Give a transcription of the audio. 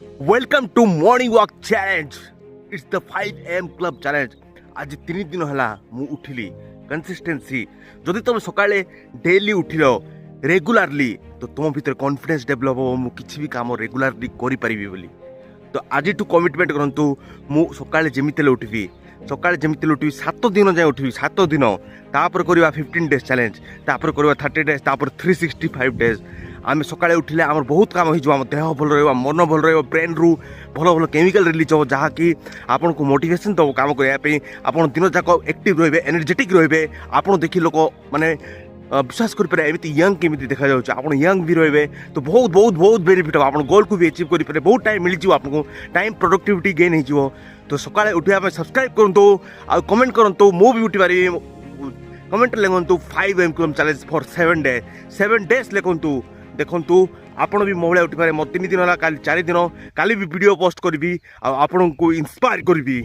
Welcome to morning walk challenge it's the 5 AM club challenge. आज 3 दिन है मु उठिली कंसिस्टेंसी। जदि तुम सकाळे डेली उठिल रेगुलारली तो तुम भीतर कॉन्फिडेंस डेवलप हो मु किछि भी काम रेगुलारली करि परिबी बोली। तो आज टू कमिटमेंट करंतु मु सकाळे जेमिति उठिबी सकाळे जेमिति उठिबी 7 दिन जाए उठिबी 7 दिन तापर करवा 15 डेज चैलेंज तापर करवा 30 डेज तापर 365 डेज। आम सकाळे उठिले आम बहुत काम हो आम देह भल रहा मन भल रहा ब्रेन रु भल भल केमिकल रिलीज हो जहाँकि आपन को मोटिवेशन दब काम करने आप दिन जाक एक्टिव रे एनर्जेटिक रे आप देखी लोक माने विश्वास करें एमती यंग केमी देखा जाऊँ आप यंग भी रे तो बहुत बहुत बहुत बेनिफिट हो आप गोल को भी अचीव करें बहुत टाइम मिल जाए आपको टाइम प्रोडक्टिविटी गेन हो। तो सकाळे उठा सब्सक्राइब करूँ आ कमेंट करूँ मु भी उठी पारि कमेंट लिखु 5 AM club challenge for 7 days लिखु देखु आपण भी मोबाइल उठिपारे मो 3 दिन है 4 दिन काली भी वीडियो पोस्ट करी आपन को इंस्पायर करी।